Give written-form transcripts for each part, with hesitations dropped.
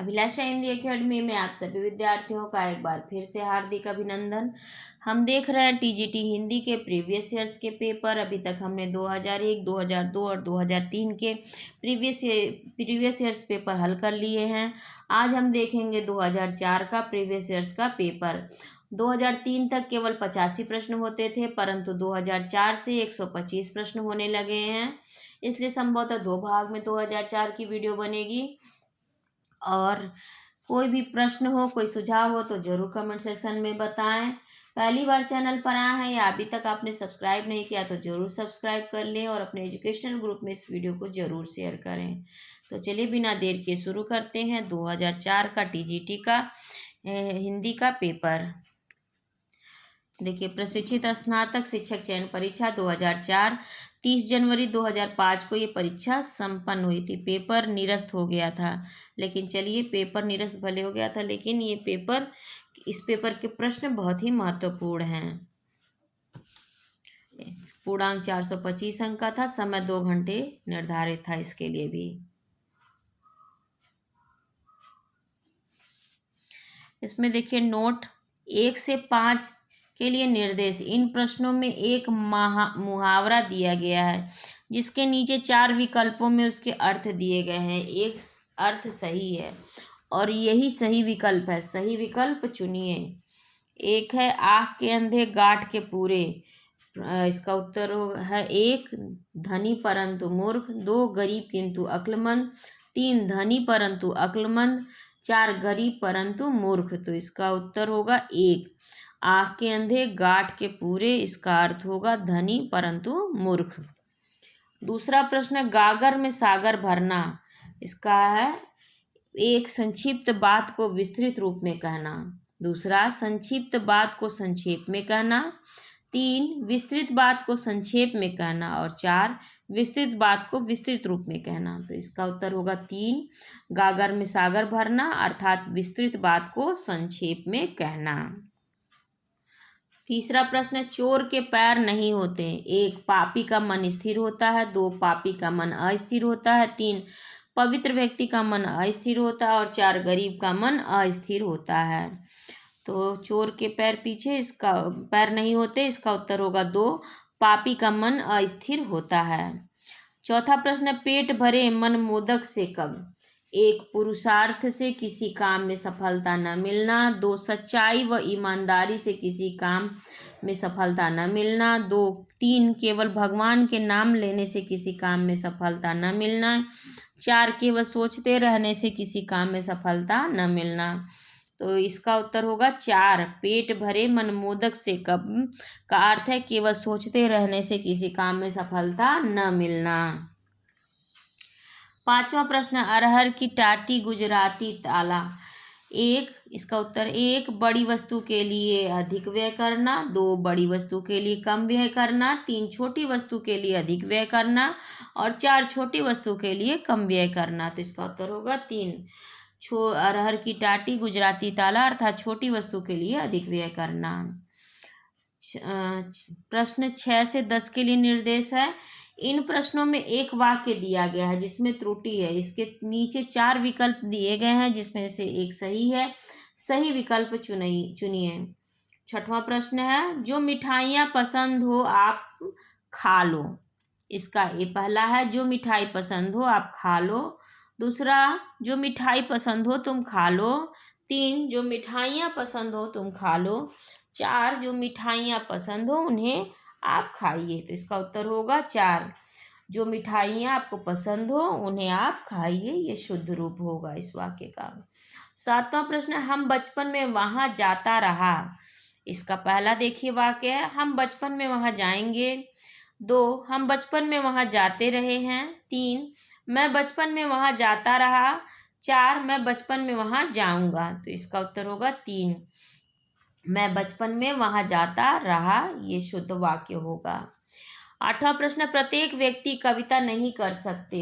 अभिलाषा Hindi academy में आप सभी विद्यार्थियों का एक बार फिर से हार्दिक अभिनंदन। हम देख रहे हैं टीजीटी हिंदी के प्रीवियस ईयर्स के पेपर। अभी तक हमने 2001, 2002 और 2003 के प्रीवियस ईयर्स पेपर हल कर लिए हैं। आज हम देखेंगे 2004 का प्रीवियस ईयर्स का पेपर। 2003 तक केवल 85 प्रश्न होते थे, परंतु 2004 से 125 प्रश्न होने लगे हैं। इसलिए संभवतः दो भाग में 2004 की वीडियो बनेगी। और कोई भी प्रश्न हो, कोई सुझाव हो तो ज़रूर कमेंट सेक्शन में बताएं। पहली बार चैनल पर आए हैं या अभी तक आपने सब्सक्राइब नहीं किया तो ज़रूर सब्सक्राइब कर लें और अपने एजुकेशनल ग्रुप में इस वीडियो को ज़रूर शेयर करें। तो चलिए बिना देर किए शुरू करते हैं 2004 का टीजीटी का हिंदी का पेपर। देखिए, प्रशिक्षित स्नातक शिक्षक चयन परीक्षा 2004, 30 जनवरी 2005 को ये परीक्षा संपन्न हुई थी। पेपर निरस्त हो गया था, लेकिन चलिए, पेपर निरस्त भले हो गया था, लेकिन इस पेपर के प्रश्न बहुत ही महत्वपूर्ण हैं। पूर्णांक 425 अंक का था। समय 2 घंटे निर्धारित था इसके लिए भी। इसमें देखिए, नोट 1 से 5 के लिए निर्देश। इन प्रश्नों में एक मुहावरा दिया गया है जिसके नीचे 4 विकल्पों में उसके अर्थ दिए गए हैं। एक अर्थ सही है और यही सही विकल्प है। सही विकल्प चुनिए। एक है आँख के अंधे गांठ के पूरे। इसका उत्तर है 1 धनी परंतु मूर्ख, 2 गरीब किंतु अक्लमंद, 3 धनी परंतु अक्लमंद, 4 गरीब परंतु मूर्ख। तो इसका उत्तर होगा 1 आँख के अंधे गांठ के पूरे। इसका अर्थ होगा धनी परंतु मूर्ख। दूसरा प्रश्न, गागर में सागर भरना। इसका है 1 संक्षिप्त बात को विस्तृत रूप में कहना, दूसरा संक्षिप्त बात को संक्षेप में कहना, 3 विस्तृत बात को संक्षेप में कहना और 4 विस्तृत बात को विस्तृत रूप में कहना। तो इसका उत्तर होगा 3 गागर में सागर भरना, अर्थात विस्तृत बात को संक्षेप में कहना। तीसरा प्रश्न, चोर के पैर नहीं होते। 1 पापी का मन स्थिर होता है, 2 पापी का मन अस्थिर होता है, 3 पवित्र व्यक्ति का मन अस्थिर होता है और 4 गरीब का मन अस्थिर होता है। तो चोर के पैर नहीं होते, इसका उत्तर होगा 2 पापी का मन अस्थिर होता है। चौथा प्रश्न, पेट भरे मन मोदक से कब। 1 पुरुषार्थ से किसी काम में सफलता न मिलना, 2 सच्चाई व ईमानदारी से किसी काम में सफलता न मिलना, 3 केवल भगवान के नाम लेने से किसी काम में सफलता न मिलना, 4 केवल सोचते रहने से किसी काम में सफलता न मिलना। तो इसका उत्तर होगा 4 पेट भरे मन मोदक से कब का अर्थ है केवल सोचते रहने से किसी काम में सफलता न मिलना। पांचवा प्रश्न, अरहर की टाटी गुजराती ताला। 1 इसका उत्तर 1 बड़ी वस्तु के लिए अधिक व्यय करना, 2 बड़ी वस्तु के लिए कम व्यय करना, 3 छोटी वस्तु के लिए अधिक व्यय करना और 4 छोटी वस्तु के लिए कम व्यय करना। तो इसका उत्तर होगा 3 अरहर की टाटी गुजराती ताला, अर्थात छोटी वस्तु के लिए अधिक व्यय करना। प्रश्न 6 से 10 के लिए निर्देश है। इन प्रश्नों में एक वाक्य दिया गया है जिसमें त्रुटि है। इसके नीचे 4 विकल्प दिए गए हैं जिसमें से एक सही है। सही विकल्प चुनिए। छठवां प्रश्न है, जो मिठाइयाँ पसंद हो आप खा लो। इसका ये पहला है, जो मिठाई पसंद हो आप खा लो। दूसरा, जो मिठाई पसंद हो तुम खा लो। 3 जो मिठाइयाँ पसंद हो तुम खा लो। 4 जो मिठाइयाँ पसंद हो उन्हें आप खाइए। तो इसका उत्तर होगा 4 जो मिठाइयाँ आपको पसंद हो उन्हें आप खाइए। ये शुद्ध रूप होगा इस वाक्य का। 7वां प्रश्न, हम बचपन में वहाँ जाता रहा। इसका पहला देखिए वाक्य है, हम बचपन में वहाँ जाएंगे। 2 हम बचपन में वहाँ जाते रहे हैं। 3 मैं बचपन में वहाँ जाता रहा। 4 मैं बचपन में वहाँ जाऊँगा। तो इसका उत्तर होगा 3 मैं बचपन में वहाँ जाता रहा। ये शुद्ध वाक्य होगा। 8वां प्रश्न, प्रत्येक व्यक्ति कविता नहीं कर सकते।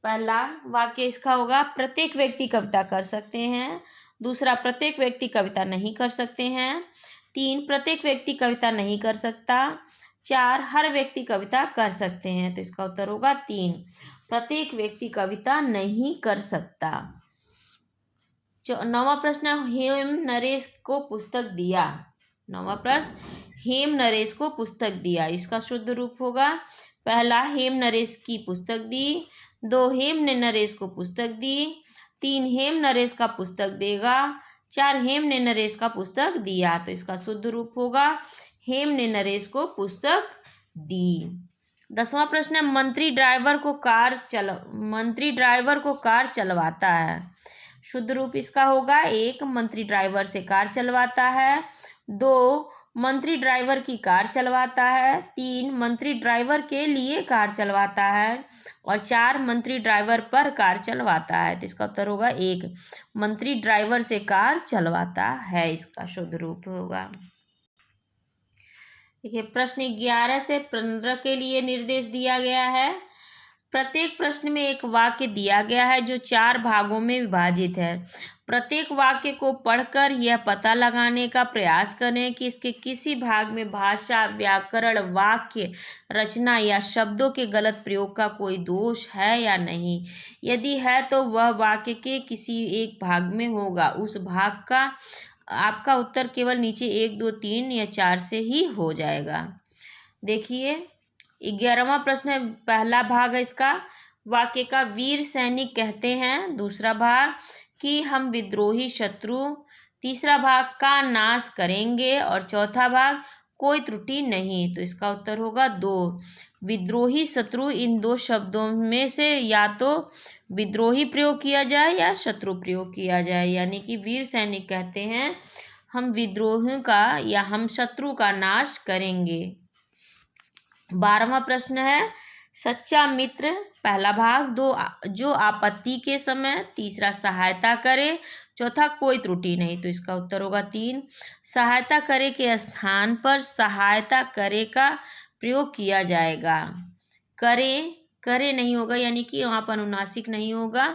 पहला वाक्य इसका होगा, प्रत्येक व्यक्ति कविता कर सकते हैं। दूसरा, प्रत्येक व्यक्ति कविता नहीं कर सकते हैं। 3 प्रत्येक व्यक्ति कविता नहीं कर सकता। 4 हर व्यक्ति कविता कर सकते हैं। तो इसका उत्तर होगा 3 प्रत्येक व्यक्ति कविता नहीं कर सकता। नौवां प्रश्न, हेम नरेश को पुस्तक दिया। नौवां प्रश्न, हेम नरेश को पुस्तक दिया, इसका शुद्ध रूप होगा पहला, हेम नरेश की पुस्तक दी। दो, हेम ने नरेश को पुस्तक दी। तीन, हेम नरेश का पुस्तक देगा। चार, हेम ने नरेश का पुस्तक दिया। तो इसका शुद्ध रूप होगा हेम ने नरेश को पुस्तक दी। 10वां प्रश्न है, मंत्री ड्राइवर को कार चलवाता है। शुद्ध रूप इसका होगा, एक, मंत्री ड्राइवर से कार चलवाता है। दो, मंत्री ड्राइवर की कार चलवाता है। तीन, मंत्री ड्राइवर के लिए कार चलवाता है। और चार, मंत्री ड्राइवर पर कार चलवाता है। तो इसका उत्तर होगा एक, मंत्री ड्राइवर से कार चलवाता है, इसका शुद्ध रूप होगा। देखिए, प्रश्न 11 से 15 के लिए निर्देश दिया गया है। प्रत्येक प्रश्न में एक वाक्य दिया गया है जो 4 भागों में विभाजित है। प्रत्येक वाक्य को पढ़कर यह पता लगाने का प्रयास करें कि इसके किसी भाग में भाषा, व्याकरण, वाक्य रचना या शब्दों के गलत प्रयोग का कोई दोष है या नहीं। यदि है तो वह वाक्य के किसी एक भाग में होगा। उस भाग का आपका उत्तर केवल नीचे 1, 2, 3 या 4 से ही हो जाएगा। देखिए, 11वां प्रश्न है, पहला भाग है इसका, वाक्य का वीर सैनिक कहते हैं। दूसरा भाग, कि हम विद्रोही शत्रु। तीसरा भाग, का नाश करेंगे। और चौथा भाग, कोई त्रुटि नहीं। तो इसका उत्तर होगा 2, विद्रोही शत्रु। इन दो शब्दों में से या तो विद्रोही प्रयोग किया जाए या शत्रु प्रयोग किया जाए, यानी कि वीर सैनिक कहते हैं हम विद्रोहियों का या हम शत्रु का नाश करेंगे। 12वां प्रश्न है, सच्चा मित्र। पहला भाग, दो, जो आपत्ति के समय। तीसरा, सहायता करे। चौथा, कोई त्रुटि नहीं। तो इसका उत्तर होगा 3, सहायता करे के स्थान पर सहायता करे का प्रयोग किया जाएगा। करे नहीं होगा, यानी कि वहाँ पर अनुनासिक नहीं होगा,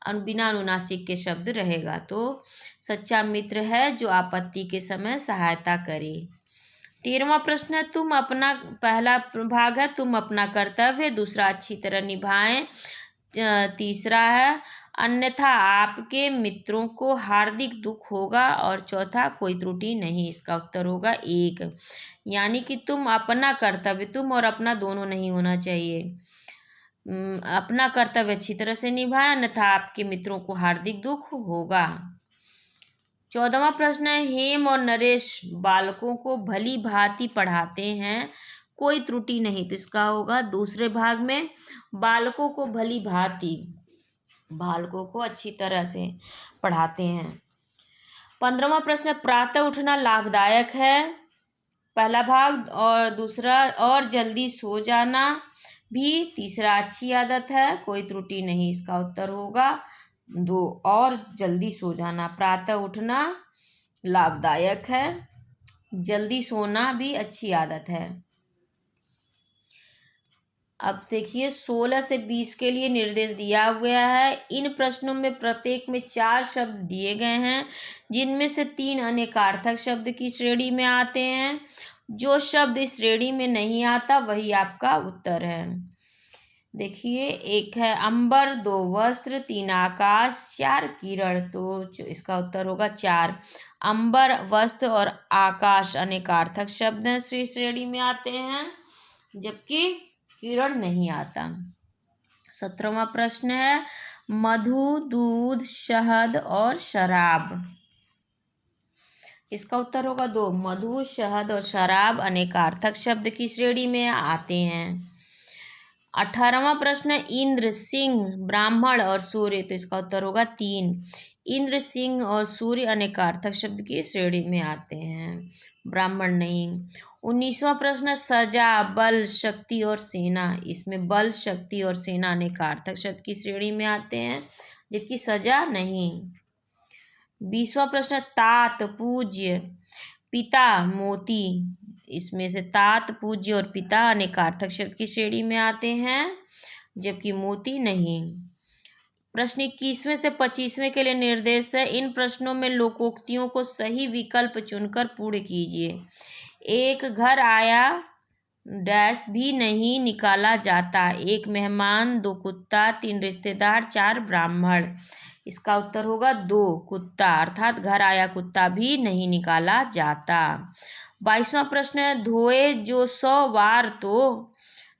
बिना अनुनासिक के शब्द रहेगा। तो सच्चा मित्र है जो आपत्ति के समय सहायता करे। 13वां प्रश्न है, तुम अपना, पहला भाग है तुम अपना कर्तव्य। दूसरा, अच्छी तरह निभाएं। तीसरा है, अन्यथा आपके मित्रों को हार्दिक दुख होगा। और चौथा, कोई त्रुटि नहीं। इसका उत्तर होगा 1, यानी कि तुम अपना कर्तव्य, तुम और अपना दोनों नहीं होना चाहिए। अपना कर्तव्य अच्छी तरह से निभाएं, अन्यथा आपके मित्रों को हार्दिक दुख होगा। 14वां प्रश्न है, हेम और नरेश बालकों को भली भांति पढ़ाते हैं, कोई त्रुटि नहीं। तो इसका होगा दूसरे भाग में, बालकों को भली भांति, बालकों को अच्छी तरह से पढ़ाते हैं। 15वां प्रश्न, प्रातः उठना लाभदायक है। पहला भाग। और दूसरा, और जल्दी सो जाना भी। तीसरा, अच्छी आदत है, कोई त्रुटि नहीं। इसका उत्तर होगा 2, और जल्दी सो जाना। प्रातः उठना लाभदायक है, जल्दी सोना भी अच्छी आदत है। अब देखिए, 16 से 20 के लिए निर्देश दिया गया है। इन प्रश्नों में प्रत्येक में 4 शब्द दिए गए हैं, जिनमें से 3 अनेकार्थक शब्द की श्रेणी में आते हैं। जो शब्द इस श्रेणी में नहीं आता वही आपका उत्तर है। देखिए, एक है अंबर, 2 वस्त्र, 3 आकाश, 4 किरण। तो इसका उत्तर होगा 4, अंबर, वस्त्र और आकाश अनेकार्थक शब्द हैं, श्रेणी में आते हैं, जबकि किरण नहीं आता। 17वां प्रश्न है, मधु, दूध, शहद और शराब। इसका उत्तर होगा 2, मधु, शहद और शराब अनेकार्थक शब्द की श्रेणी में आते हैं। 18वां प्रश्न, इंद्र, सिंह, ब्राह्मण और सूर्य। तो इसका उत्तर होगा 3, इंद्र, सिंह और सूर्य अनेकार्थक शब्द की श्रेणी में आते हैं, ब्राह्मण नहीं। 19वां प्रश्न, सजा, बल, शक्ति और सेना। इसमें बल, शक्ति और सेना अनेकार्थक शब्द की श्रेणी में आते हैं, जबकि सजा नहीं। 20वां प्रश्न, तात, पूज्य, पिता, मोती। इसमें से तात, पूज्य और पिता अनेकार्थक शब्द की श्रेणी में आते हैं, जबकि मोती नहीं। प्रश्न 21वें से 25वें के लिए निर्देश है। इन प्रश्नों में लोकोक्तियों को सही विकल्प चुनकर पूर्ण कीजिए। 1, घर आया, डैश भी नहीं निकाला जाता। 1 मेहमान, 2 कुत्ता, 3 रिश्तेदार, 4 ब्राह्मण। इसका उत्तर होगा 2 कुत्ता, अर्थात घर आया कुत्ता भी नहीं निकाला जाता। 22वां प्रश्न है, धोए जो 100 बार तो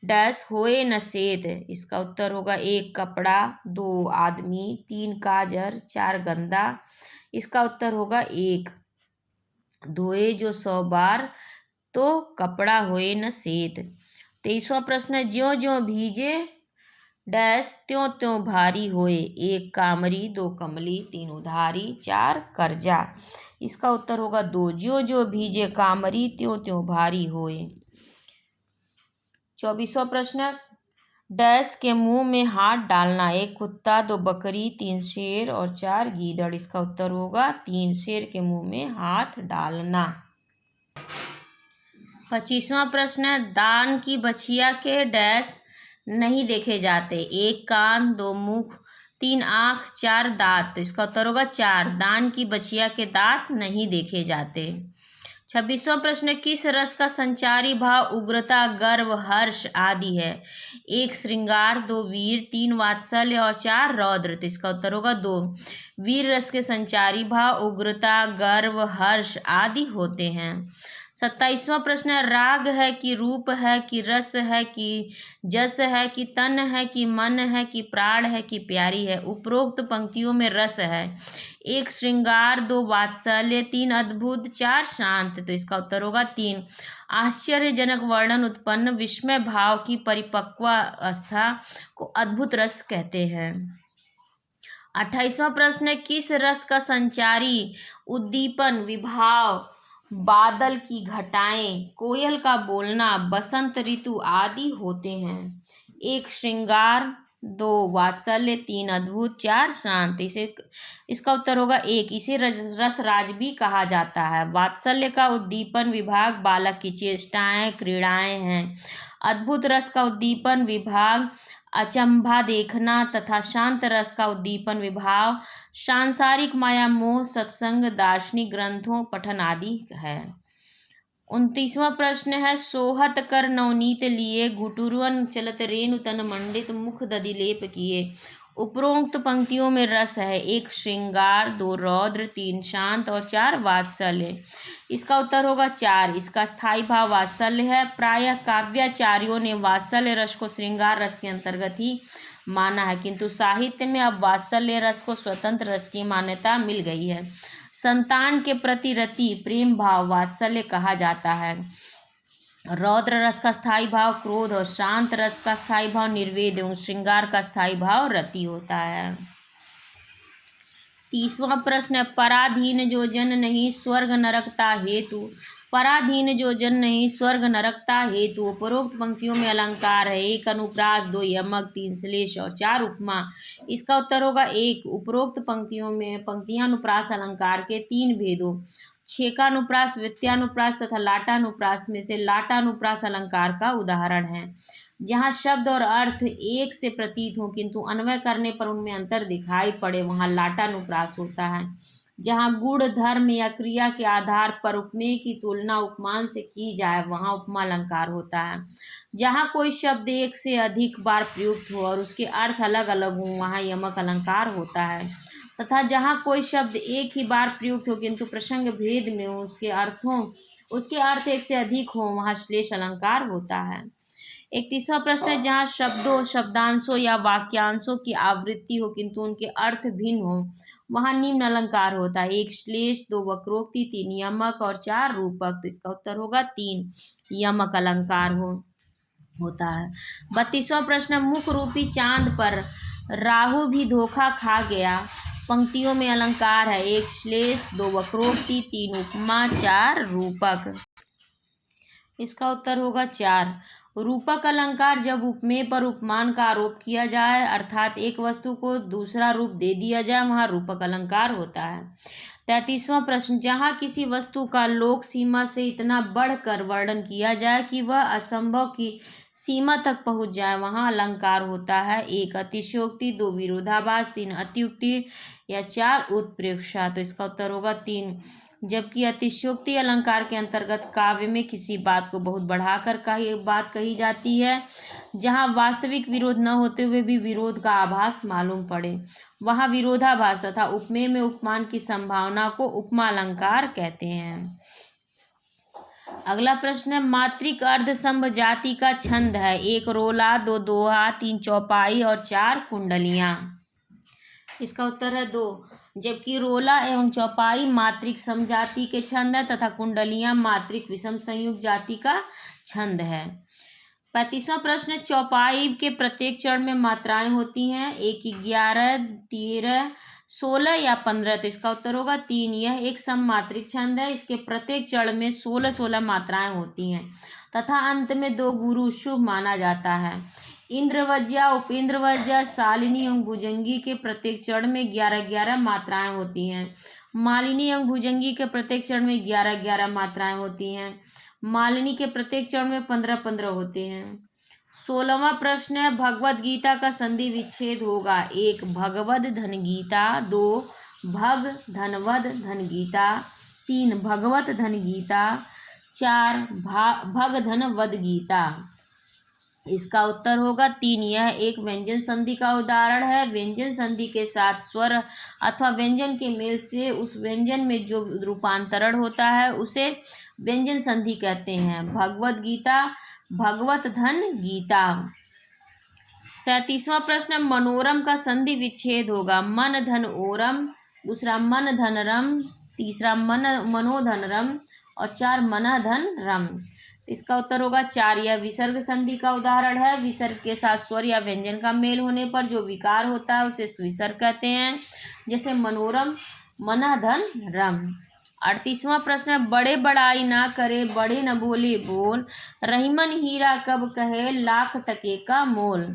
डैश होए न सेध। इसका उत्तर होगा 1 कपड़ा, 2 आदमी, 3 काजर, 4 गंदा। इसका उत्तर होगा 1। धोए जो 100 बार तो कपड़ा होए न सेध। 23वां प्रश्न है, ज्यों ज्यों भीजे डैश त्यों त्यों भारी होए। 1 कामरी, 2 कमली, 3 उधारी, 4 कर्जा। इसका उत्तर होगा 2। ज्यों ज्यों भीजे कामरी त्यों त्यों भारी होए। 24वां प्रश्न, डैश के मुंह में हाथ डालना। 1 कुत्ता, 2 बकरी, 3 शेर और 4 गीदड़। इसका उत्तर होगा 3 शेर के मुंह में हाथ डालना। 25वां प्रश्न, दान की बछिया के डैश नहीं देखे जाते। 1 कान, 2 मुख, 3 आँख, 4 दांत। तो इसका उत्तर होगा 4। दान की बछिया के दांत नहीं देखे जाते। 26वां प्रश्न, किस रस का संचारी भाव उग्रता, गर्व, हर्ष आदि है। 1 श्रृंगार, 2 वीर, 3 वात्सल्य और 4 रौद्र। तो इसका उत्तर होगा 2। वीर रस के संचारी भाव उग्रता, गर्व, हर्ष आदि होते हैं। 27वां प्रश्न, राग है कि रूप है कि रस है कि जस है कि तन है कि मन है कि प्राण है कि प्यारी है। उपरोक्त पंक्तियों में रस है। 1 श्रृंगार, 2 वात्सल्य, 3 अद्भुत, 4 शांत। तो इसका उत्तर होगा 3। आश्चर्यजनक वर्णन उत्पन्न विस्मय भाव की परिपक्व अवस्था को अद्भुत रस कहते हैं। 28वां प्रश्न, किस रस का संचारी उद्दीपन, विभाव, बादल की घटाएं, कोयल का बोलना, बसंत ऋतु आदि होते हैं। 1 श्रृंगार, 2 वात्सल्य, 3 अद्भुत, 4 शांत। इसका उत्तर होगा 1। इसे रसराज भी कहा जाता है। वात्सल्य का उद्दीपन विभाग बालक की चेष्टाएं, क्रीड़ाएं हैं। अद्भुत रस का उद्दीपन विभाग अचंभा देखना तथा शांत रस का उद्दीपन विभाव सांसारिक माया, मोह, सत्संग, दार्शनिक ग्रंथों पठन आदि है। 29वां प्रश्न है, सोहत कर नवनीत लिए, घुटुरवन चलत रेणु तन मंडित, मुख दधि लेप किए। उपरोक्त पंक्तियों में रस है। 1 श्रृंगार, 2 रौद्र, 3 शांत और 4 वात्सल्य। इसका उत्तर होगा 4। इसका स्थायी भाव वात्सल्य है। प्रायः काव्याचार्यों ने वात्सल्य रस को श्रृंगार रस के अंतर्गत ही माना है, किंतु साहित्य में अब वात्सल्य रस को स्वतंत्र रस की मान्यता मिल गई है। संतान के प्रति रति, प्रेम भाव वात्सल्य कहा जाता है। रौद्र रस का स्थायी भाव क्रोध और शांत रस का स्थायी भाव निर्वेद एवं श्रृंगार का स्थायी भाव रति होता है। 30वां प्रश्न, पराधीन जो जन नहीं स्वर्ग नरकता हेतु। पराधीन जो जन नहीं स्वर्ग नरकता हेतु। उपरोक्त पंक्तियों में अलंकार है। 1 अनुप्रास, 2 यमक, 3 श्लेष और 4 उपमा। इसका उत्तर होगा 1। उपरोक्त पंक्तियों में पंक्तियां अनुप्रास अलंकार के 3 भेदों छेकानुप्रास, व्यत्यानुप्रास तथा लाटानुप्रास में से लाटानुप्रास अलंकार का उदाहरण है। जहाँ शब्द और अर्थ एक से प्रतीत हो किंतु अन्वय करने पर उनमें अंतर दिखाई पड़े वहाँ लाटानुप्रास होता है। जहाँ गुण, धर्म या क्रिया के आधार पर उपमेय की तुलना उपमान से की जाए वहाँ उपमा अलंकार होता है। जहाँ कोई शब्द एक से अधिक बार प्रयुक्त हो और उसके अर्थ अलग अलग हों वहाँ यमक अलंकार होता है, तथा जहाँ कोई शब्द एक ही बार प्रयुक्त हो किंतु प्रसंग भेद में हो उसके अर्थ एक से अधिक हो वहाँ श्लेष अलंकार होता है। 31वां प्रश्न है, जहाँ शब्दों, शब्दांशों या वाक्यांशों की आवृत्ति हो किंतु उनके अर्थ भिन्न हो वहाँ निम्न अलंकार होता है। 1 श्लेष, 2 वक्रोक्ति, 3 यमक और 4 रूपक। तो इसका उत्तर होगा 3 यमक अलंकार होता है। 32वां प्रश्न, मुख रूपी चांद पर राहु भी धोखा खा गया। पंक्तियों में अलंकार है। 1 श्लेष, 2 वक्रोक्ति, 3 उपमा, 4 रूपक। इसका उत्तर होगा 4। रूपक अलंकार जब उपमेय पर उपमान का आरोप किया जाए अर्थात एक वस्तु को दूसरा रूप दे दिया जाए वहाँ रूपक अलंकार होता है। 33वां प्रश्न, जहाँ किसी वस्तु का लोक सीमा से इतना बढ़कर वर्णन किया जाए कि वह असंभव की सीमा तक पहुँच जाए वहाँ अलंकार होता है। 1 अतिशयोक्ति, 2 विरोधाभास, 3 अत्युक्ति या 4 उत्प्रेक्षा। तो इसका उत्तर होगा 3। जबकि अतिशयोक्ति अलंकार के अंतर्गत काव्य में किसी बात को बहुत बढ़ाकर बात कही जाती है, जहाँ वास्तविक विरोध न होते हुए भी विरोध का आभास मालूम पड़े, वहाँ विरोधाभास तथा उपमेय में उपमान की संभावना को उपमा अलंकार कहते हैं। अगला प्रश्न है, मात्रिक अर्ध संभ जाति का छंद है 1 रोला, 2 दोहा, 3 चौपाई और 4 कुंडलियां। इसका उत्तर है 2। जबकि रोला एवं चौपाई मात्रिक समजाति के छंद है तथा कुंडलियां मात्रिक विषम संयुक्त जाति का छंद है। 35वां प्रश्न, चौपाई के प्रत्येक चरण में मात्राएं होती हैं 1, 11, 13, 16 या 15। तो इसका उत्तर होगा 3। यह एक सममात्रिक छंद है। इसके प्रत्येक चरण में 16-16 मात्राएं होती हैं तथा अंत में 2 गुरु शुभ माना जाता है। इंद्रवज्या, उपेंद्रवज्या, शालिनी एवं भुजंगी के प्रत्येक चरण में 11-11 मात्राएं होती हैं। मालिनी एवं भुजंगी के प्रत्येक चरण में 11-11 मात्राएं होती हैं। मालिनी के प्रत्येक चरण में 15-15 होते हैं। 16वां प्रश्न है, भगवद गीता का संधि विच्छेद होगा 1 भगवद धन गीता, 2 भग धनवद धन गीता, 3 भगवत धन गीता, 4 भग धन वद गीता। इसका उत्तर होगा 3। यह एक व्यंजन संधि का उदाहरण है। व्यंजन संधि के साथ स्वर अथवा व्यंजन के मेल से उस व्यंजन में जो रूपांतरण होता है उसे व्यंजन संधि कहते हैं। भगवद गीता, भगवत धन गीता। 37वां प्रश्न, मनोरम का संधि विच्छेद होगा मन धन ओरम, दूसरा मन धन रम, तीसरा मनोधन रम और 4 मन धन रम। इसका उत्तर होगा 4। यह विसर्ग संधि का उदाहरण है। विसर्ग के साथ स्वर या व्यंजन का मेल होने पर जो विकार होता है उसे विसर्ग कहते हैं, जैसे मनोरम, मना धन रम। 38वां प्रश्न है, बड़े बड़ाई ना करे, बड़े न बोले बोल, रहीमन हीरा कब कहे, लाख टके का मोल।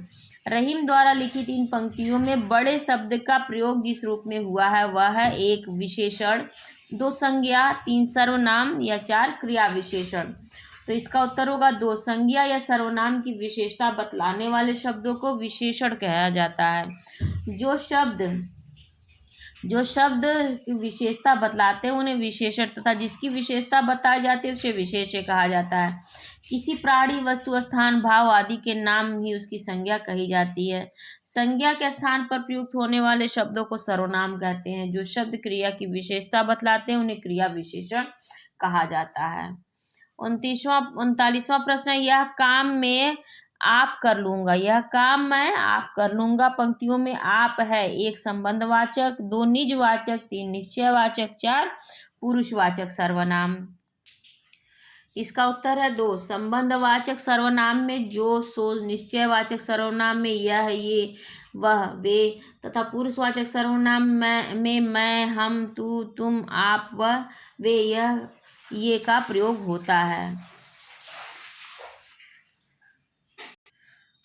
रहीम द्वारा लिखित इन पंक्तियों में बड़े शब्द का प्रयोग जिस रूप में हुआ है वह है 1 विशेषण, 2 संज्ञा, 3 सर्वनाम या 4 क्रिया विशेषण। तो इसका उत्तर होगा 2। संज्ञा या सर्वनाम की विशेषता बतलाने वाले शब्दों को विशेषण कहा जाता है। जो शब्द की विशेषता बतलाते हैं उन्हें विशेषण तथा जिसकी विशेषता बताई जाती है उसे विशेष्य कहा जाता है। किसी प्राणी, वस्तु, स्थान, भाव आदि के नाम ही उसकी संज्ञा कही जाती है। संज्ञा के स्थान पर प्रयुक्त होने वाले शब्दों को सर्वनाम कहते हैं। जो शब्द क्रिया की विशेषता बतलाते हैं उन्हें क्रिया विशेषण कहा जाता है। 39वां प्रश्न है, यह काम मैं आप कर लूंगा। यह काम मैं आप कर लूंगा पंक्तियों में आप है 1 संबंधवाचक, 2 निजवाचक, 3 निश्चयवाचक, 4 पुरुषवाचक सर्वनाम। इसका उत्तर है 2। संबंधवाचक सर्वनाम में जो, सो, निश्चयवाचक सर्वनाम में यह, ये, वह, वे तथा पुरुषवाचक सर्वनाम में मैं, हम, तू, तुम, आप, वह, वे, यह, ये का प्रयोग होता है।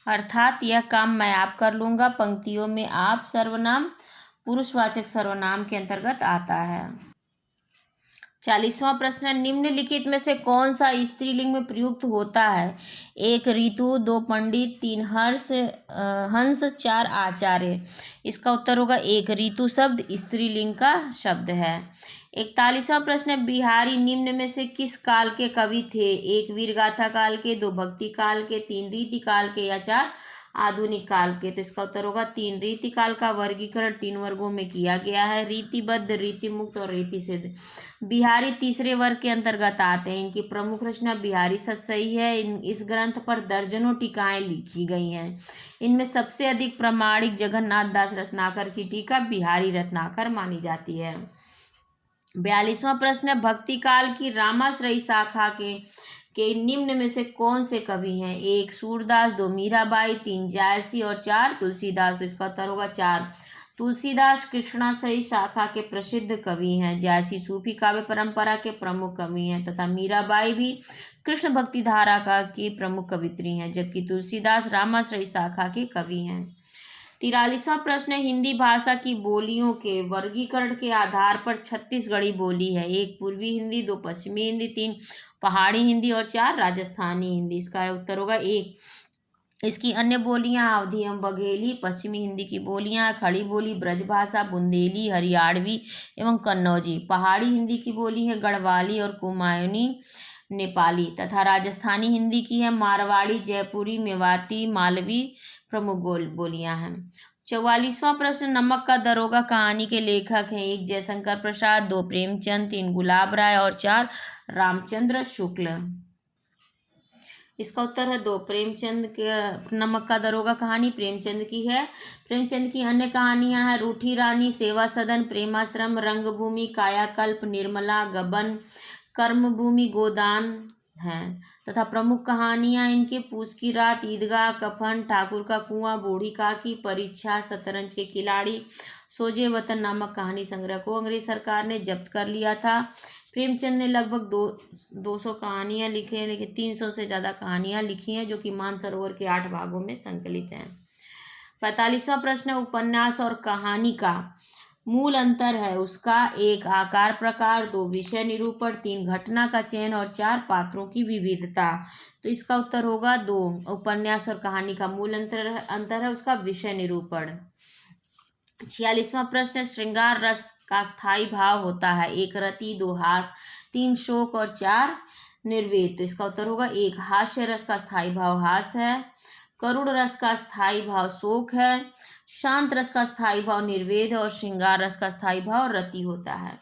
अर्थात यह काम मैं आप कर लूंगा पंक्तियों में आप सर्वनाम पुरुषवाचक सर्वनाम के अंतर्गत आता है। 40वां प्रश्न, निम्नलिखित में से कौन सा स्त्रीलिंग में प्रयुक्त होता है? 1 ऋतु, 2 पंडित, 3 हंस, 4 आचार्य। इसका उत्तर होगा 1। ऋतु शब्द स्त्रीलिंग का शब्द है। 41वां प्रश्न, बिहारी निम्न में से किस काल के कवि थे? 1 वीरगाथा काल के, 2 भक्ति काल के, 3 रीति काल के या 4 आधुनिक काल के। तो इसका उत्तर होगा 3। रीति काल का वर्गीकरण 3 वर्गों में किया गया है, रीतिबद्ध, रीतिमुक्त और रीति सिद्ध। बिहारी तीसरे वर्ग के अंतर्गत आते हैं। इनकी प्रमुख रचना बिहारी सतसई है। इस ग्रंथ पर दर्जनों टीकाएं लिखी गई हैं। इनमें सबसे अधिक प्रामाणिक जगन्नाथ दास रत्नाकर की टीका बिहारी रत्नाकर मानी जाती है। 42वां प्रश्न, भक्ति काल की रामाश्रयी शाखा के निम्न में से कौन से कवि हैं? 1 सूरदास, 2 मीराबाई, 3 जायसी और 4 तुलसीदास। तो इसका उत्तर होगा 4। तुलसीदास कृष्णाश्रयी शाखा के प्रसिद्ध कवि हैं। जायसी सूफी काव्य परंपरा के प्रमुख कवि हैं तथा मीराबाई भी कृष्ण भक्ति धारा की प्रमुख कवित्री हैं, जबकि तुलसीदास रामाश्रयी शाखा के कवि हैं। 43वां प्रश्न, हिंदी भाषा की बोलियों के वर्गीकरण के आधार पर छत्तीसगढ़ी बोली है। 1 पूर्वी हिंदी, 2 पश्चिमी हिंदी, 3 पहाड़ी हिंदी और 4 राजस्थानी हिंदी। इसका उत्तर होगा 1। इसकी अन्य बोलियां अवधी एवं बघेली, पश्चिमी हिंदी की बोलियां खड़ी बोली, ब्रजभाषा, बुंदेली, हरियाणवी एवं कन्नौजी। पहाड़ी हिंदी की बोली है गढ़वाली और कुमायूनी, नेपाली तथा राजस्थानी हिंदी की है मारवाड़ी, जयपुरी, मेवाती, मालवी प्रमुख बोलियां हैं। 44वां प्रश्न, नमक का दरोगा कहानी के लेखक हैं? 1 जयशंकर प्रसाद, 2 प्रेमचंद, 3 गुलाब राय और 4 रामचंद्र शुक्ल। इसका उत्तर है 2 प्रेमचंद के। नमक का दरोगा कहानी प्रेमचंद की है। प्रेमचंद की अन्य कहानियां हैं रूठी रानी, सेवा सदन, प्रेमाश्रम, रंगभूमि, कायाकल्प, निर्मला, गबन, कर्मभूमि, गोदान हैं तथा प्रमुख कहानियां इनके पूस की रात, ईदगाह, कफन, ठाकुर का कुआं, बूढ़ी काकी, परीक्षा, शतरंज के खिलाड़ी, सोजे वतन नामक कहानी संग्रह को अंग्रेज सरकार ने जब्त कर लिया था। प्रेमचंद ने लगभग 200 कहानियां लिखी हैं, लेकिन 300 से ज़्यादा कहानियां लिखी हैं जो कि मानसरोवर के 8 भागों में संकलित हैं। 45वां प्रश्न, उपन्यास और कहानी का मूल अंतर है उसका 1 आकार प्रकार, 2 विषय निरूपण, 3 घटना का चयन और 4 पात्रों की विविधता। तो इसका उत्तर होगा 2। उपन्यास और कहानी का मूल अंतर है उसका विषय निरूपण। 46वां प्रश्न, श्रृंगार रस का स्थायी भाव होता है 1 रति, 2 हास, 3 शोक और 4 निर्वेद। तो इसका उत्तर होगा 1 हास्य रस का स्थायी भाव हास है, करुण रस का स्थायी भाव शोक है, शांत रस का स्थायी भाव निर्वेद और श्रृंगार रस का स्थायी भाव रति होता है।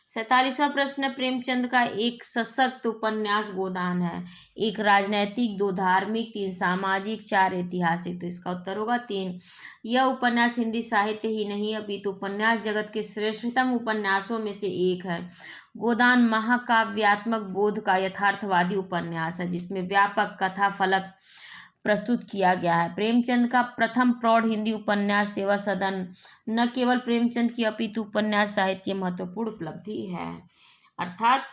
47वां प्रश्न, प्रेमचंद का एक सशक्त उपन्यास गोदान है 1 राजनैतिक, 2 धार्मिक, 3 सामाजिक, 4 ऐतिहासिक। तो इसका उत्तर होगा 3। यह उपन्यास हिंदी साहित्य ही नहीं अपितु उपन्यास जगत के श्रेष्ठतम उपन्यासों में से एक है। गोदान महाकाव्यात्मक बोध का यथार्थवादी उपन्यास है जिसमें व्यापक कथा फलक प्रस्तुत किया गया है। प्रेमचंद का प्रथम प्रौढ़ हिंदी उपन्यास सेवा सदन न केवल प्रेमचंद की अपितु उपन्यास साहित्य की महत्वपूर्ण उपलब्धि है। अर्थात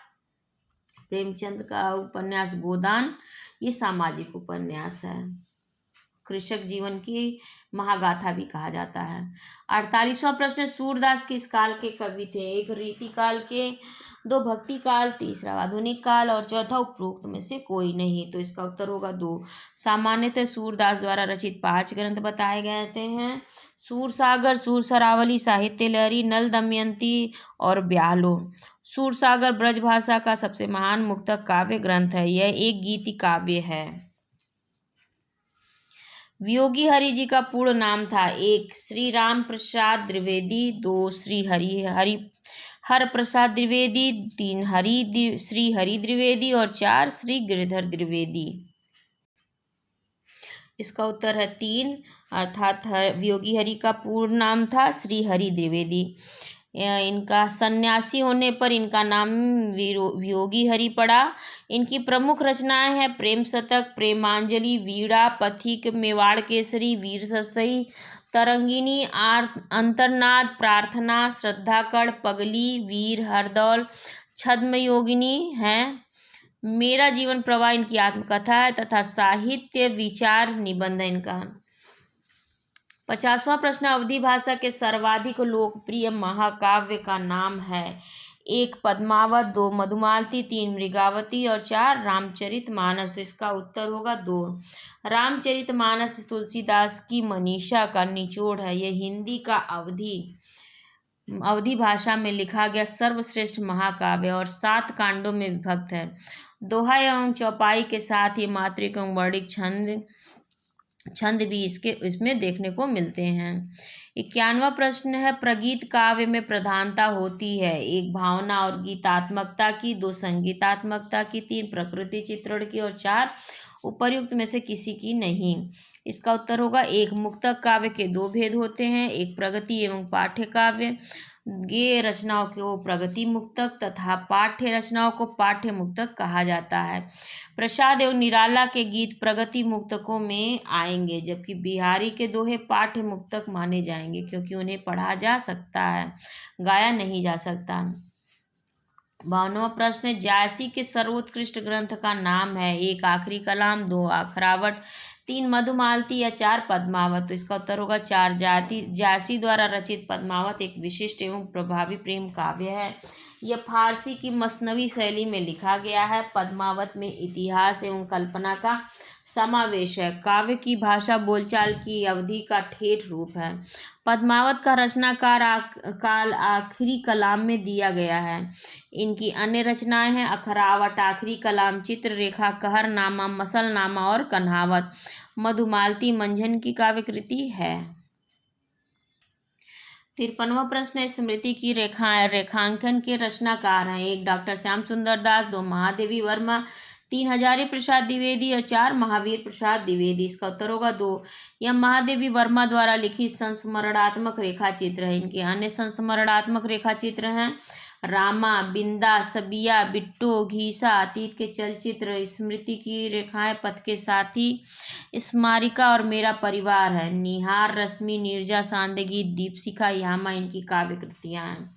प्रेमचंद का उपन्यास गोदान ये सामाजिक उपन्यास है, कृषक जीवन की महागाथा भी कहा जाता है। 48वां प्रश्न, सूरदास किस काल के कवि थे? 1 रीति काल के, 2 भक्ति काल, 3 आधुनिक काल और 4 उपरोक्त में से कोई नहीं। तो इसका उत्तर होगा 2। सामान्यतः सूरदास द्वारा रचित 5 ग्रंथ बताए गए हैं सूरसागर, सूरसरावली, साहित्य लहरी, नल दमयंती और ब्यालो। सूरसागर ब्रजभाषा का सबसे महान मुक्तक काव्य ग्रंथ है, यह एक गीति काव्य है। वियोगी हरि जी का पूर्ण नाम था 1 श्री राम प्रसाद द्विवेदी, 2 श्री हर प्रसाद द्विवेदी, 3 श्री हरि द्विवेदी और 4 श्री गिरधर द्विवेदी। इसका उत्तर है 3, अर्थात वियोगी हरि का पूर्ण नाम था श्री हरि द्विवेदी। इनका सन्यासी होने पर इनका नाम वियोगी हरि पड़ा। इनकी प्रमुख रचनाएं हैं प्रेम शतक, प्रेमांजलि, वीणा, पथिक, मेवाड़ केसरी, वीर ससई, तरंगिनी, अंतर्नाद, प्रार्थना, श्रद्धाकड़, पगली, वीर हरदौल, छद्मयोगिनी हैं। मेरा जीवन प्रवाह इनकी आत्मकथा है तथा साहित्य विचार निबंध इनका। 50वां प्रश्न, अवधी भाषा के सर्वाधिक लोकप्रिय महाकाव्य का नाम है? 1 पद्मावत, 2 मधुमालती, 3 मृगावती और 4 रामचरितमानस। तो इसका उत्तर होगा 2। रामचरितमानस तुलसीदास की मनीषा का निचोड़ है। यह हिंदी का अवधी भाषा में लिखा गया सर्वश्रेष्ठ महाकाव्य और 7 कांडों में विभक्त है। दोहा एवं चौपाई के साथ ही मात्रिक एवं वर्णिक छंद भी इसमें देखने को मिलते हैं। 51वां प्रश्न है, प्रगीत काव्य में प्रधानता होती है? 1 भावना और गीतात्मकता की, 2 संगीतात्मकता की, 3 प्रकृति चित्रण की और 4 उपर्युक्त में से किसी की नहीं। इसका उत्तर होगा 1 मुक्तक काव्य के 2 भेद होते हैं, 1 प्रगति एवं पाठ्य काव्य। गेय रचनाओं को प्रगति मुक्तक तथा पाठ्य रचनाओं को पाठ्य मुक्तक कहा जाता है। प्रसाद एवं निराला के गीत प्रगति मुक्तकों में आएंगे, जबकि बिहारी के दोहे पाठ्य मुक्तक माने जाएंगे क्योंकि उन्हें पढ़ा जा सकता है, गाया नहीं जा सकता। 52वां प्रश्न, जायसी के सर्वोत्कृष्ट ग्रंथ का नाम है? 1 आखिरी कलाम, 2 आखरावट, 3 मधुमालती या 4 पद्मावत। तो इसका उत्तर होगा 4 जायसी द्वारा रचित पद्मावत एक विशिष्ट एवं प्रभावी प्रेम काव्य है। यह फारसी की मसनवी शैली में लिखा गया है। पद्मावत में इतिहास एवं कल्पना का समावेश है। काव्य की भाषा बोलचाल की अवधि का ठेठ रूप है। पद्मावत का रचनाकार काल आखिरी कलाम में दिया गया है। इनकी अन्य रचनाएं हैं अखरावट, आखिरी कलाम, चित्ररेखा, कहरनामा, मसलनामा और कन्हावत। मधुमालती मंझन की काव्य कृति है। 53वां प्रश्न, स्मृति की रेखांकन के रचनाकार हैं। 1 डॉक्टर श्याम सुंदर दास, 2 महादेवी वर्मा, 3 हजारी प्रसाद द्विवेदी और 4 महावीर प्रसाद द्विवेदी। इसका उत्तर होगा 2। यह महादेवी वर्मा द्वारा लिखित संस्मरणात्मक रेखा चित्र है। इनके अन्य संस्मरणात्मक रेखा चित्र हैं रामा, बिंदा, सबिया, बिट्टो, घीसा, अतीत के चलचित्र, स्मृति की रेखाएं, पथ के साथी, स्मारिका और मेरा परिवार है। निहार, रश्मि, नीरजा, सांदगी, दीपशिखा, यामा इनकी काव्य कृतियां हैं।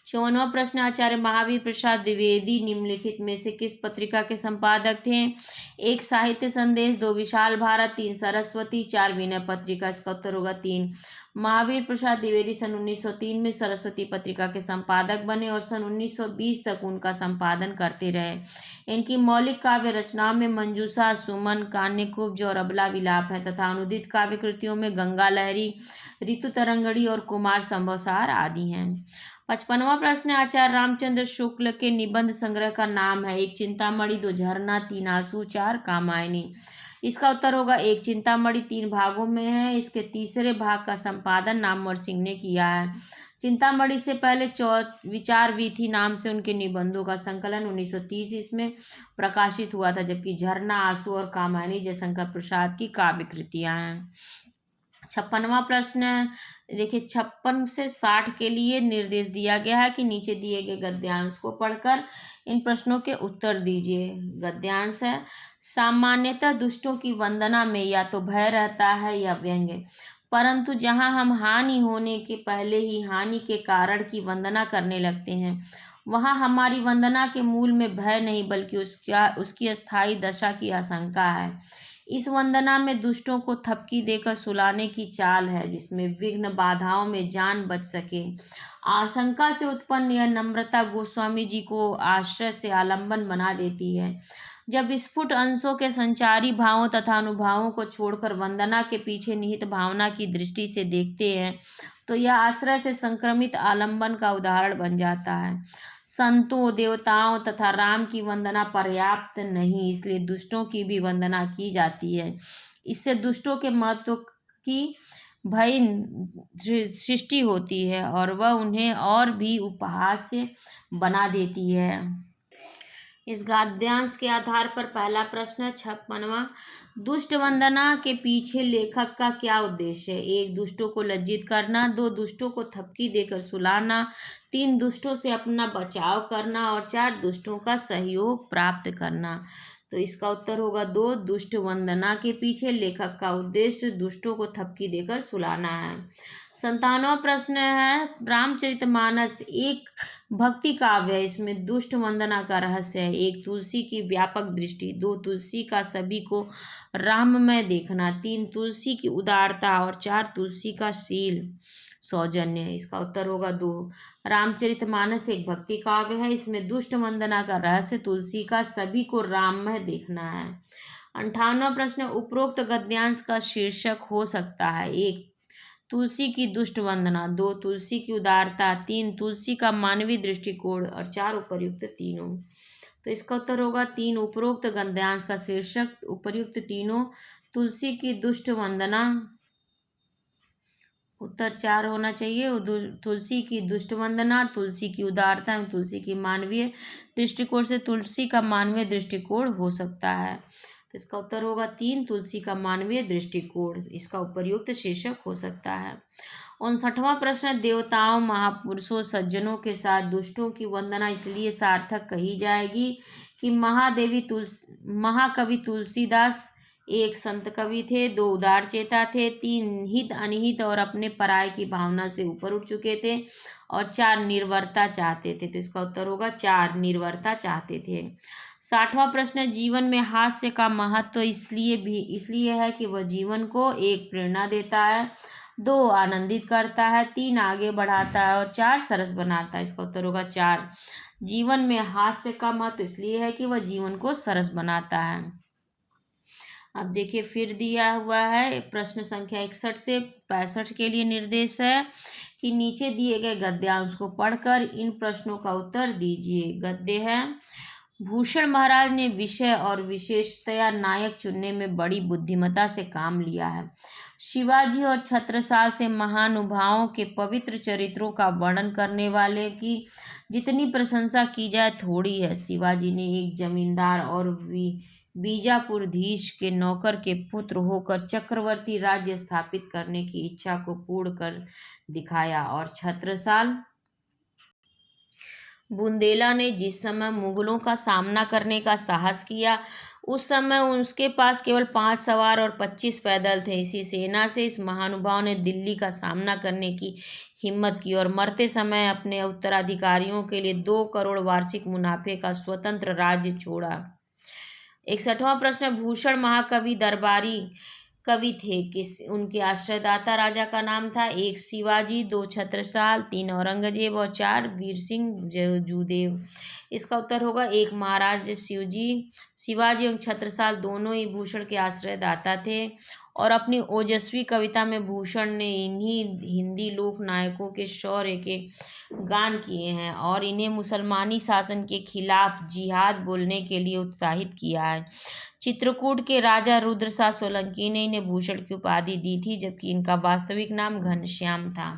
54वां प्रश्न, आचार्य महावीर प्रसाद द्विवेदी निम्नलिखित में से किस पत्रिका के संपादक थे? 1 साहित्य संदेश, 2 विशाल भारत, 3 सरस्वती, 4 विनय पत्रिका। इसका उत्तर होगा 3। महावीर प्रसाद द्विवेदी सन 1903 में सरस्वती पत्रिका के संपादक बने और सन 1920 तक उनका संपादन करते रहे। इनकी मौलिक काव्य रचनाओं में मंजूषा, सुमन, कान्यकुब्ज और अबला विलाप है तथा अनुदित काव्य कृतियों में गंगा लहरी, ऋतु तरंगड़ी और कुमार संभवसार आदि हैं। 55वां प्रश्न, आचार्य रामचंद्र शुक्ल के निबंध संग्रह का नाम है? 1 चिंतामणि, 2 झरना, 3 आंसू, 4 कामायनी। इसका उत्तर होगा 1 चिंतामणि। 3 भागों में है। इसके तीसरे भाग का संपादन नामवर सिंह ने किया है। चिंतामणि से पहले विचार वीथी नाम से उनके निबंधों का संकलन 1930 इसमें प्रकाशित हुआ था, जबकि झरना, आंसू और कामायनी जयशंकर प्रसाद की काव्य कृतियां हैं। 56वां प्रश्न देखिए, 56 से 60 के लिए निर्देश दिया गया है कि नीचे दिए गए गद्यांश को पढ़कर इन प्रश्नों के उत्तर दीजिए। गद्यांश है, सामान्यतः दुष्टों की वंदना में या तो भय रहता है या व्यंग्य, परंतु जहां हम हानि होने के पहले ही हानि के कारण की वंदना करने लगते हैं, वहां हमारी वंदना के मूल में भय नहीं बल्कि उसकी अस्थायी दशा की आशंका है। इस वंदना में दुष्टों को थपकी देकर सुलाने की चाल है, जिसमें विघ्न बाधाओं में जान बच सके। आशंका से उत्पन्न यह नम्रता गोस्वामी जी को आश्रय से आलंबन बना देती है। जब स्फुट अंशों के संचारी भावों तथा अनुभावों को छोड़कर वंदना के पीछे निहित भावना की दृष्टि से देखते हैं, तो यह आश्रय से संक्रमित आलंबन का उदाहरण बन जाता है। संतों, देवताओं तथा राम की वंदना पर्याप्त नहीं, इसलिए दुष्टों की भी वंदना की जाती है। इससे दुष्टों के महत्व की भय सृष्टि होती है और वह उन्हें और भी उपहास्य बना देती है। इस गद्यांश के आधार पर पहला प्रश्न 56वां, दुष्ट वंदना के पीछे लेखक का क्या उद्देश्य है? 1 दुष्टों को लज्जित करना, 2 दुष्टों को थपकी देकर सुलाना, 3 दुष्टों से अपना बचाव करना और 4 दुष्टों का सहयोग प्राप्त करना। तो इसका उत्तर होगा 2, दुष्ट वंदना के पीछे लेखक का उद्देश्य दुष्टों को थपकी देकर सुलाना है। 57वां प्रश्न है, रामचरितमानस एक भक्ति काव्य है, इसमें दुष्ट वंदना का रहस्य है। 1 तुलसी की व्यापक दृष्टि, 2 तुलसी का सभी को राममय देखना, 3 तुलसी की उदारता और 4 तुलसी का शील सौजन्य। इसका उत्तर होगा 2। रामचरितमानस एक भक्ति काव्य है, इसमें दुष्ट वंदना का रहस्य तुलसी का सभी को राममय देखना है। 58वां प्रश्न, उपरोक्त गद्यांश का शीर्षक हो सकता है? 1 तुलसी की दुष्ट वंदना, 2 तुलसी की उदारता, 3 तुलसी का मानवीय दृष्टिकोण और 4 उपर्युक्त तीनों। तो इसका उत्तर होगा 3, उपरोक्त गद्यांश का शीर्षक उपर्युक्त तीनों, तुलसी की दुष्ट वंदना, उत्तर 4 होना चाहिए। तुलसी की दुष्ट वंदना, तुलसी की उदारता एवं तुलसी की मानवीय दृष्टिकोण से तुलसी का मानवीय दृष्टिकोण हो सकता है। तो इसका उत्तर होगा 3, तुलसी का मानवीय दृष्टिकोण इसका उपर्युक्त शीर्षक हो सकता है। 59वां प्रश्न, देवताओं, महापुरुषों, सज्जनों के साथ दुष्टों की वंदना इसलिए सार्थक कही जाएगी कि महाकवि तुलसीदास 1 संत कवि थे, 2 उदार चेता थे, 3 हित अनिहित और अपने पराये की भावना से ऊपर उठ चुके थे और 4 निर्वरता चाहते थे। तो इसका उत्तर होगा 4, निर्वरता चाहते थे। 60वां प्रश्न, जीवन में हास्य का महत्व इसलिए है कि वह जीवन को 1 प्रेरणा देता है, 2 आनंदित करता है, 3 आगे बढ़ाता है और 4 सरस बनाता है। इसका उत्तर होगा 4। जीवन में हास्य का महत्व इसलिए है कि वह जीवन को सरस बनाता है। अब देखिए फिर दिया हुआ है प्रश्न संख्या 61 से 65 के लिए निर्देश है कि नीचे दिए गए गद्यांश को पढ़कर इन प्रश्नों का उत्तर दीजिए। गद्य है, भूषण महाराज ने विषय और विशेषतया नायक चुनने में बड़ी बुद्धिमत्ता से काम लिया है। शिवाजी और छत्रसाल से महानुभावों के पवित्र चरित्रों का वर्णन करने वाले की जितनी प्रशंसा की जाए थोड़ी है। शिवाजी ने एक जमींदार और बीजापुरधीश के नौकर के पुत्र होकर चक्रवर्ती राज्य स्थापित करने की इच्छा को पूर्ण कर दिखाया, और छत्रसाल बुंदेला ने जिस समय मुगलों का सामना करने का साहस किया उस समय उसके पास केवल 5 सवार और 25 पैदल थे। इसी सेना से इस महानुभाव ने दिल्ली का सामना करने की हिम्मत की और मरते समय अपने उत्तराधिकारियों के लिए 2 करोड़ वार्षिक मुनाफे का स्वतंत्र राज्य छोड़ा। 61वां प्रश्न, भूषण महाकवि दरबारी कवि थे, किस उनके आश्रयदाता राजा का नाम था? 1 शिवाजी, 2 छत्रसाल, 3 औरंगजेब और 4 वीर सिंह जूदेव। इसका उत्तर होगा 1 महाराज शिवाजी एवं छत्रसाल दोनों ही भूषण के आश्रयदाता थे और अपनी ओजस्वी कविता में भूषण ने इन्हीं हिंदी लोक नायकों के शौर्य के गान किए हैं और इन्हें मुसलमानी शासन के खिलाफ जिहाद बोलने के लिए उत्साहित किया है। चित्रकूट के राजा रुद्रशाह सोलंकी ने इन्हें भूषण की उपाधि दी थी, जबकि इनका वास्तविक नाम घनश्याम था।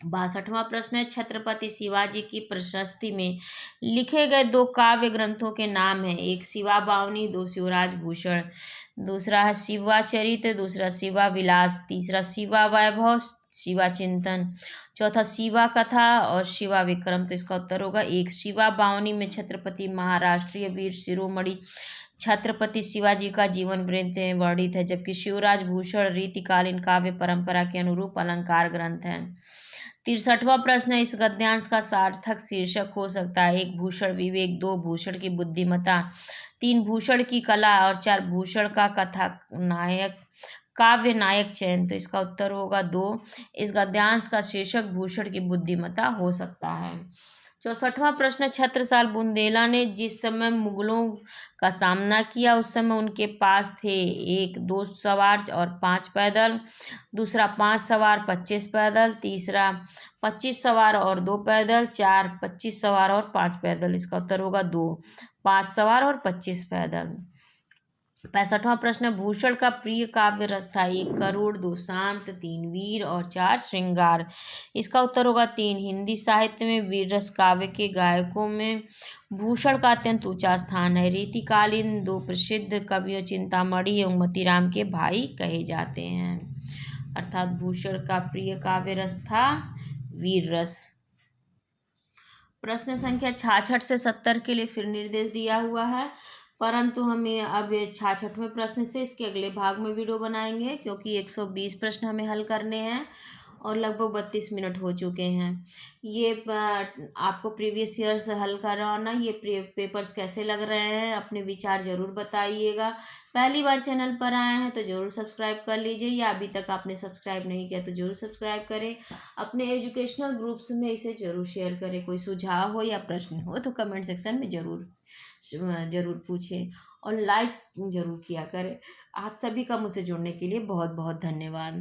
62वां प्रश्न है, छत्रपति शिवाजी की प्रशस्ति में लिखे गए 2 काव्य ग्रंथों के नाम हैं। 1 शिवा बावनी, 2 शिवराज भूषण। दूसरा है शिवाचरित, दूसरा शिवा विलास, तीसरा शिवा वैभव, शिवा चिंतन, चौथा शिवा कथा और शिवा विक्रम। तो इसका उत्तर होगा 1 शिवा बावनी में छत्रपति महाराष्ट्रीय वीर शिरोमणि छत्रपति शिवाजी का जीवन वृत्त वर्णित है, जबकि शिवराज भूषण रीतिकालीन काव्य परंपरा के अनुरूप अलंकार ग्रंथ है। 63वां प्रश्न है, इस गद्यांश का सार्थक शीर्षक हो सकता है? 1 भूषण विवेक, 2 भूषण की बुद्धिमत्ता, 3 भूषण की कला और 4 भूषण का कथा नायक काव्य नायक चयन। तो इसका उत्तर होगा 2, इस गद्यांश का शीर्षक भूषण की बुद्धिमत्ता हो सकता है। 64वां प्रश्न, छत्रसाल बुंदेला ने जिस समय मुगलों का सामना किया उस समय उनके पास थे 1 2 सवार और 5 पैदल, दूसरा 5 सवार 25 पैदल, तीसरा 25 सवार और 2 पैदल, 4 25 सवार और 5 पैदल। इसका उत्तर होगा 2, 5 सवार और 25 पैदल। 65वां प्रश्न, भूषण का प्रिय काव्य रस था? 1 करुण, 2 शांत, 3 वीर और 4 श्रृंगार। इसका उत्तर होगा 3, हिंदी साहित्य में वीर रस काव्य के गायकों में भूषण का अत्यंत ऊंचा स्थान है। रीतिकालीन 2 प्रसिद्ध कवियों चिंतामणि एवं मोतीराम के भाई कहे जाते हैं, अर्थात भूषण का प्रिय काव्य रस था वीर रस। प्रश्न संख्या 66 से 70 के लिए फिर निर्देश दिया हुआ है, परंतु हमें अब 66वें प्रश्न से इसके अगले भाग में वीडियो बनाएंगे, क्योंकि 120 प्रश्न हमें हल करने हैं और लगभग 32 मिनट हो चुके हैं। ये आपको प्रीवियस ईयर से हल करवाना, ये पेपर्स कैसे लग रहे हैं अपने विचार ज़रूर बताइएगा। पहली बार चैनल पर आए हैं तो ज़रूर सब्सक्राइब कर लीजिए, या अभी तक आपने सब्सक्राइब नहीं किया तो ज़रूर सब्सक्राइब करें। अपने एजुकेशनल ग्रुप्स में इसे ज़रूर शेयर करें। कोई सुझाव हो या प्रश्न हो तो कमेंट सेक्शन में ज़रूर पूछें और लाइक ज़रूर किया करें। आप सभी का मुझसे जुड़ने के लिए बहुत बहुत धन्यवाद।